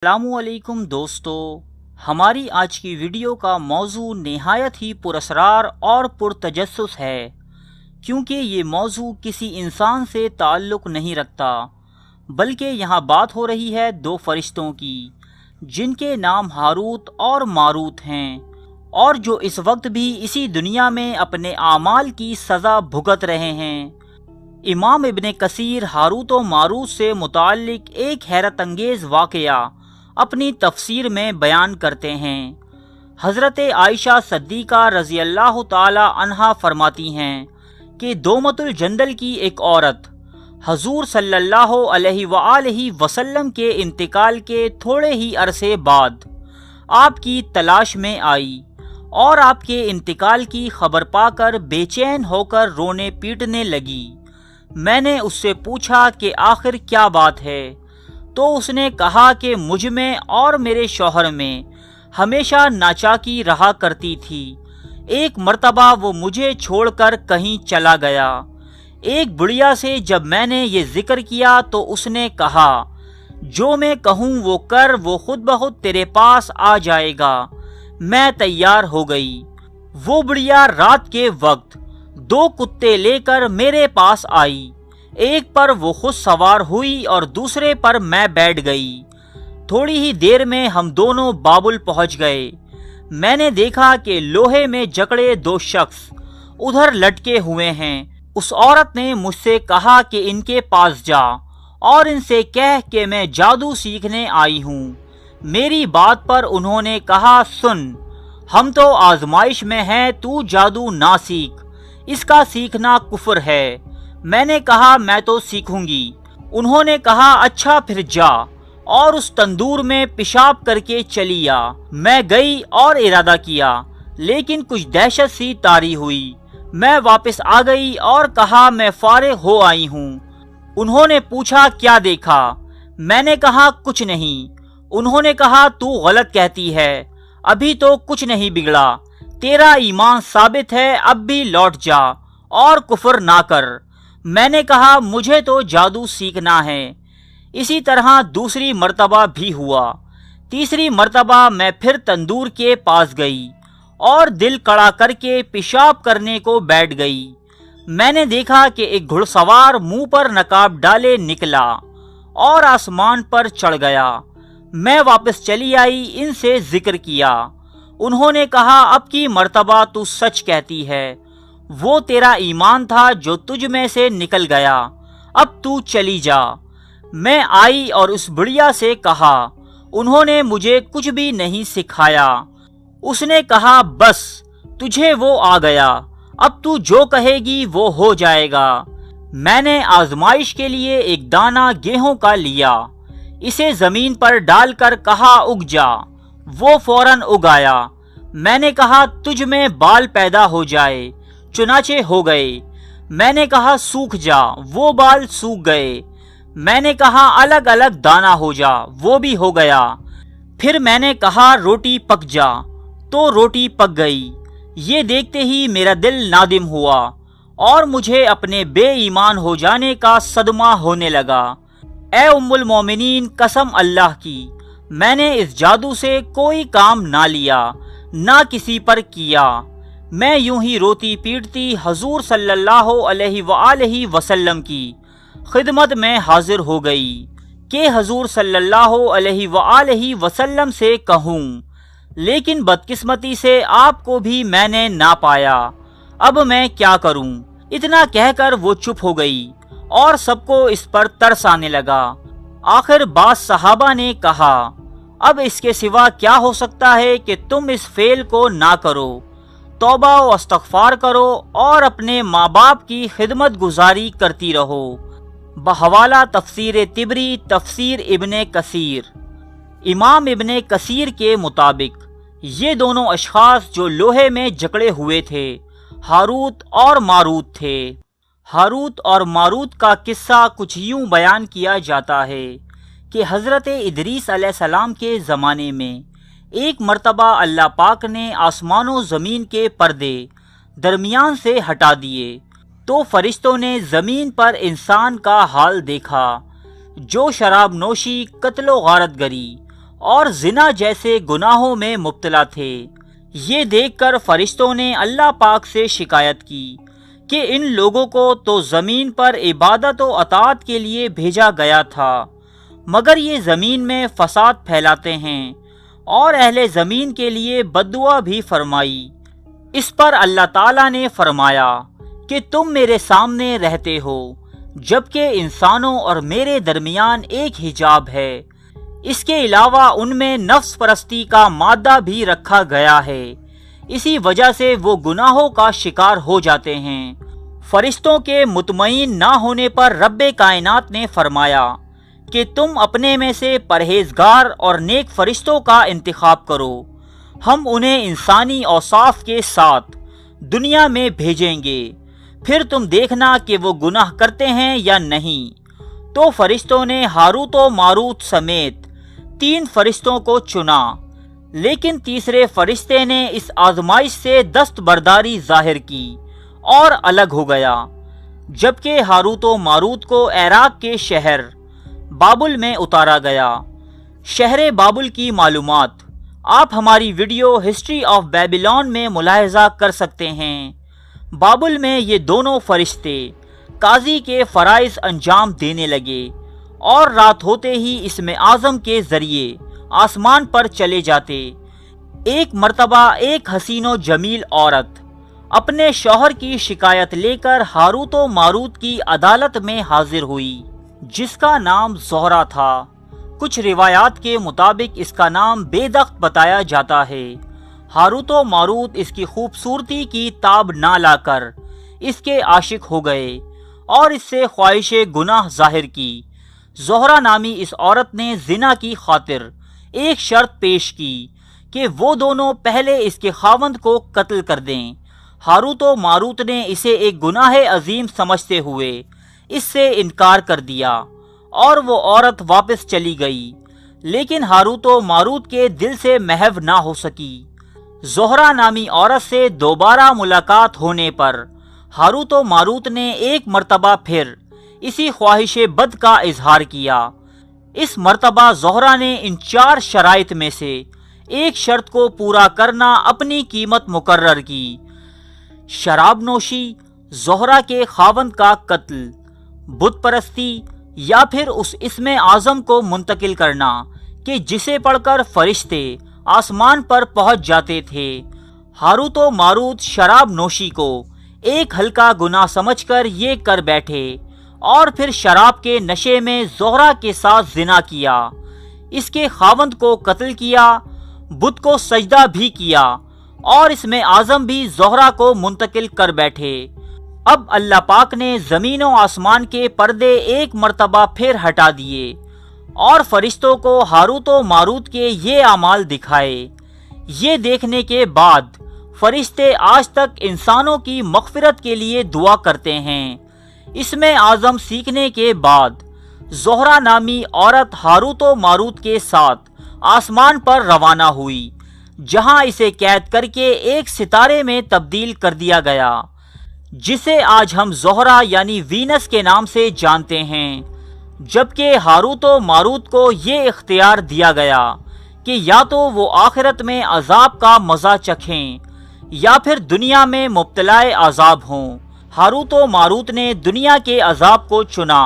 السلام علیکم دوستو، ہماری آج کی ویڈیو کا موضوع نہایت ہی پراسرار اور پرتجسس ہے، کیونکہ یہ موضوع کسی انسان سے تعلق نہیں رکھتا، بلکہ یہاں بات ہو رہی ہے دو فرشتوں کی جن کے نام ہاروت اور ماروت ہیں، اور جو اس وقت بھی اسی دنیا میں اپنے اعمال کی سزا بھگت رہے ہیں۔ امام ابن کثیر ہاروت و ماروت سے متعلق ایک حیرت انگیز واقعہ اپنی تفسیر میں بیان کرتے ہیں۔ حضرت عائشہ صدیقہ رضی اللہ تعالی عنہا فرماتی ہیں کہ دومت الجندل کی ایک عورت حضور صلی اللہ علیہ وآلہ وسلم کے انتقال کے تھوڑے ہی عرصے بعد آپ کی تلاش میں آئی اور آپ کے انتقال کی خبر پا کر بے چین ہو کر رونے پیٹنے لگی۔ میں نے اس سے پوچھا کہ آخر کیا بات ہے، تو اس نے کہا کہ مجھ میں اور میرے شوہر میں ہمیشہ ناچاکی رہا کرتی تھی۔ ایک مرتبہ وہ مجھے چھوڑ کر کہیں چلا گیا۔ ایک بڑھیا سے جب میں نے یہ ذکر کیا تو اس نے کہا، جو میں کہوں وہ کر، وہ خود بخود تیرے پاس آ جائے گا۔ میں تیار ہو گئی۔ وہ بڑھیا رات کے وقت 2 کتے لے کر میرے پاس آئی۔ ایک پر وہ خود سوار ہوئی اور دوسرے پر میں بیٹھ گئی۔ تھوڑی ہی دیر میں ہم دونوں بابل پہنچ گئے۔ میں نے دیکھا کہ لوہے میں جکڑے 2 شخص ادھر لٹکے ہوئے ہیں۔ اس عورت نے مجھ سے کہا کہ ان کے پاس جا اور ان سے کہہ کہ میں جادو سیکھنے آئی ہوں۔ میری بات پر انہوں نے کہا، سن، ہم تو آزمائش میں ہیں، تو جادو نہ سیکھ، اس کا سیکھنا کفر ہے۔ میں نے کہا میں تو سیکھوں گی۔ انہوں نے کہا اچھا پھر جا اور اس تندور میں پیشاب کر کے چلی آ۔ میں گئی اور ارادہ کیا، لیکن کچھ دہشت سی طاری ہوئی۔ میں واپس آ گئی اور کہا میں فارغ ہو آئی ہوں۔ انہوں نے پوچھا کیا دیکھا؟ میں نے کہا کچھ نہیں۔ انہوں نے کہا تو غلط کہتی ہے، ابھی تو کچھ نہیں بگڑا، تیرا ایمان ثابت ہے، اب بھی لوٹ جا اور کفر نہ کر۔ میں نے کہا مجھے تو جادو سیکھنا ہے۔ اسی طرح دوسری مرتبہ بھی ہوا۔ تیسری مرتبہ میں پھر تندور کے پاس گئی اور دل کڑا کر کے پیشاب کرنے کو بیٹھ گئی۔ میں نے دیکھا کہ ایک گھڑ سوار منہ پر نقاب ڈالے نکلا اور آسمان پر چڑھ گیا۔ میں واپس چلی آئی، ان سے ذکر کیا۔ انہوں نے کہا اب کی مرتبہ تو سچ کہتی ہے، وہ تیرا ایمان تھا جو تجھ میں سے نکل گیا، اب تو چلی جا۔ میں آئی اور اس بڑھیا سے کہا، انہوں نے مجھے کچھ بھی نہیں سکھایا۔ اس نے کہا بس تجھے وہ آ گیا، اب تو جو کہے گی وہ ہو جائے گا۔ میں نے آزمائش کے لیے ایک دانہ گیہوں کا لیا، اسے زمین پر ڈال کر کہا اگ جا، وہ فوراً اگ آیا۔ میں نے کہا تجھ میں بال پیدا ہو جائے، چنانچہ ہو گئے۔ میں نے کہا سوکھ جا، وہ بال سوکھ گئے۔ میں نے کہا الگ الگ دانہ ہو جا، وہ بھی ہو گیا۔ پھر میں نے کہا روٹی پک جا، تو روٹی پک گئی۔ یہ دیکھتے ہی میرا دل نادم ہوا اور مجھے اپنے بے ایمان ہو جانے کا صدمہ ہونے لگا۔ اے ام المومنین، قسم اللہ کی، میں نے اس جادو سے کوئی کام نہ لیا، نہ کسی پر کیا۔ میں یوں ہی روتی پیٹتی حضور صلی اللہ علیہ وآلہ وسلم کی خدمت میں حاضر ہو گئی کہ حضور صلی اللہ علیہ وآلہ وسلم سے کہوں، لیکن بدقسمتی سے آپ کو بھی میں نے نہ پایا۔ اب میں کیا کروں؟ اتنا کہہ کر وہ چپ ہو گئی اور سب کو اس پر ترس آنے لگا۔ آخر بعض صحابہ نے کہا، اب اس کے سوا کیا ہو سکتا ہے کہ تم اس فعل کو نہ کرو، توبہ و استغفار کرو اور اپنے ماں باپ کی خدمت گزاری کرتی رہو۔ بحوالہ تفسیر طبری، تفسیر ابن کثیر۔ امام ابن کثیر کے مطابق یہ دونوں اشخاص جو لوہے میں جکڑے ہوئے تھے ہاروت اور ماروت تھے۔ ہاروت اور ماروت کا قصہ کچھ یوں بیان کیا جاتا ہے کہ حضرت ادریس علیہ السلام کے زمانے میں ایک مرتبہ اللہ پاک نے آسمان و زمین کے پردے درمیان سے ہٹا دیے تو فرشتوں نے زمین پر انسان کا حال دیکھا جو شراب نوشی، قتل و غارت گری اور زنا جیسے گناہوں میں مبتلا تھے۔ یہ دیکھ کر فرشتوں نے اللہ پاک سے شکایت کی کہ ان لوگوں کو تو زمین پر عبادت و اطاعت کے لیے بھیجا گیا تھا، مگر یہ زمین میں فساد پھیلاتے ہیں، اور اہل زمین کے لیے بددعا بھی فرمائی۔ اس پر اللہ تعالیٰ نے فرمایا کہ تم میرے سامنے رہتے ہو، جبکہ انسانوں اور میرے درمیان ایک حجاب ہے۔ اس کے علاوہ ان میں نفس پرستی کا مادہ بھی رکھا گیا ہے، اسی وجہ سے وہ گناہوں کا شکار ہو جاتے ہیں۔ فرشتوں کے مطمئن نہ ہونے پر رب کائنات نے فرمایا کہ تم اپنے میں سے پرہیزگار اور نیک فرشتوں کا انتخاب کرو، ہم انہیں انسانی اوصاف کے ساتھ دنیا میں بھیجیں گے، پھر تم دیکھنا کہ وہ گناہ کرتے ہیں یا نہیں۔ تو فرشتوں نے ہاروت و ماروت سمیت 3 فرشتوں کو چنا، لیکن تیسرے فرشتے نے اس آزمائش سے دستبرداری ظاہر کی اور الگ ہو گیا، جبکہ ہاروت و ماروت کو عراق کے شہر بابل میں اتارا گیا۔ شہر بابل کی معلومات آپ ہماری ویڈیو ہسٹری آف بیبیلون میں ملاحظہ کر سکتے ہیں۔ بابل میں یہ دونوں فرشتے قاضی کے فرائض انجام دینے لگے، اور رات ہوتے ہی اسم اعظم کے ذریعے آسمان پر چلے جاتے۔ ایک مرتبہ ایک حسین و جمیل عورت اپنے شوہر کی شکایت لے کر ہاروت و ماروت کی عدالت میں حاضر ہوئی، جس کا نام زہرہ تھا۔ کچھ روایات کے مطابق اس کا نام بےدخت بتایا جاتا ہے۔ ہاروت و ماروت اس کی خوبصورتی کی تاب نہ لا کر اس کے عاشق ہو گئے اور اس سے خواہش گناہ ظاہر کی۔ زہرہ نامی اس عورت نے زنا کی خاطر ایک شرط پیش کی کہ وہ دونوں پہلے اس کے خاوند کو قتل کر دیں۔ ہاروت و ماروت نے اسے ایک گناہ عظیم سمجھتے ہوئے اس سے انکار کر دیا، اور وہ عورت واپس چلی گئی، لیکن ہاروت و ماروت کے دل سے محو نہ ہو سکی۔ زہرہ نامی عورت سے دوبارہ ملاقات ہونے پر ہاروت و ماروت نے ایک مرتبہ پھر اسی خواہش بد کا اظہار کیا۔ اس مرتبہ زہرہ نے ان 4 شرائط میں سے ایک شرط کو پورا کرنا اپنی قیمت مقرر کی: شراب نوشی، زہرہ کے خاوند کا قتل، بت پرستی، یا پھر اس اسم اعظم کو منتقل کرنا کہ جسے پڑھ کر فرشتے آسمان پر پہنچ جاتے تھے۔ ہاروت و ماروت شراب نوشی کو ایک ہلکا گناہ سمجھ کر یہ کر بیٹھے، اور پھر شراب کے نشے میں زہرہ کے ساتھ زنا کیا، اس کے خاوند کو قتل کیا، بت کو سجدہ بھی کیا، اور اسم اعظم بھی زہرہ کو منتقل کر بیٹھے۔ اب اللہ پاک نے زمین و آسمان کے پردے ایک مرتبہ پھر ہٹا دیے، اور فرشتوں کو ہاروت و ماروت کے یہ اعمال دکھائے۔ یہ دیکھنے کے بعد فرشتے آج تک انسانوں کی مغفرت کے لیے دعا کرتے ہیں۔ اسم اعظم سیکھنے کے بعد زہرہ نامی عورت ہاروت و ماروت کے ساتھ آسمان پر روانہ ہوئی، جہاں اسے قید کر کے ایک ستارے میں تبدیل کر دیا گیا، جسے آج ہم زہرہ یعنی وینس کے نام سے جانتے ہیں۔ جبکہ ہاروت و ماروت کو یہ اختیار دیا گیا کہ یا تو وہ آخرت میں عذاب کا مزہ چکھیں یا پھر دنیا میں مبتلا عذاب ہوں۔ ہاروت و ماروت نے دنیا کے عذاب کو چنا،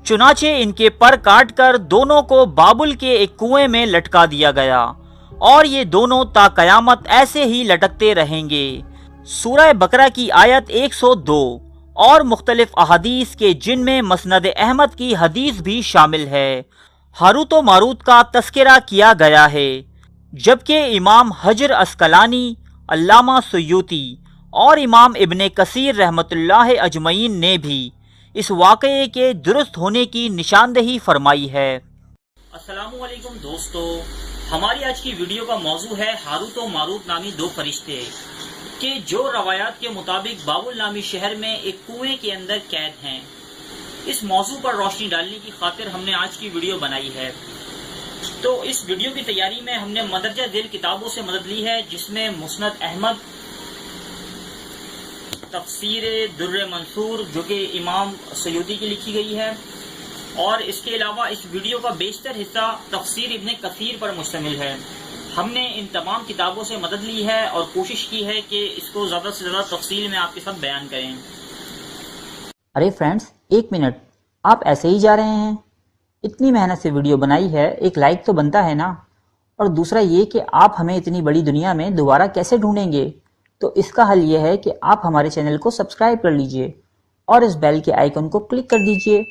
چنانچہ ان کے پر کاٹ کر دونوں کو بابل کے ایک کنویں میں لٹکا دیا گیا، اور یہ دونوں تا قیامت ایسے ہی لٹکتے رہیں گے۔ سورہ بقرہ کی آیت 102 اور مختلف احادیث کے جن میں مسند احمد کی حدیث بھی شامل ہے، ہاروت و ماروت کا تذکرہ کیا گیا ہے، جبکہ امام حجر عسقلانی، علامہ سیوطی اور امام ابن کثیر رحمۃ اللہ اجمعین نے بھی اس واقعے کے درست ہونے کی نشاندہی فرمائی ہے۔ السلام علیکم دوستو، ہماری آج کی ویڈیو کا موضوع ہے ہاروت و ماروت نامی 2 فرشتے کہ جو روایات کے مطابق بابل نامی شہر میں ایک کنویں کے اندر قید ہیں۔ اس موضوع پر روشنی ڈالنے کی خاطر ہم نے آج کی ویڈیو بنائی ہے۔ تو اس ویڈیو کی تیاری میں ہم نے مندرجہ ذیل کتابوں سے مدد لی ہے، جس میں مسند احمد، تفسیر در منصور جو کہ امام سیوطی کی لکھی گئی ہے، اور اس کے علاوہ اس ویڈیو کا بیشتر حصہ تفسیر ابن کثیر پر مشتمل ہے۔ ہم نے ان تمام کتابوں سے مدد لی ہے اور کوشش کی ہے کہ اس کو زیادہ سے زیادہ تفصیل میں آپ کے ساتھ بیان کریں۔ ارے فرینڈس، ایک منٹ، آپ ایسے ہی جا رہے ہیں؟ اتنی محنت سے ویڈیو بنائی ہے، ایک لائک تو بنتا ہے نا؟ اور دوسرا یہ کہ آپ ہمیں اتنی بڑی دنیا میں دوبارہ کیسے ڈھونڈیں گے؟ تو اس کا حل یہ ہے کہ آپ ہمارے چینل کو سبسکرائب کر لیجئے اور اس بیل کے آئیکن کو کلک کر دیجئے۔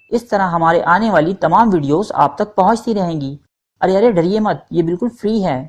اس طرح ہمارے آنے والی تمام ویڈیوز آپ تک پہنچتی رہیں گی۔ ارے ڈریے مت، یہ بالکل فری ہے۔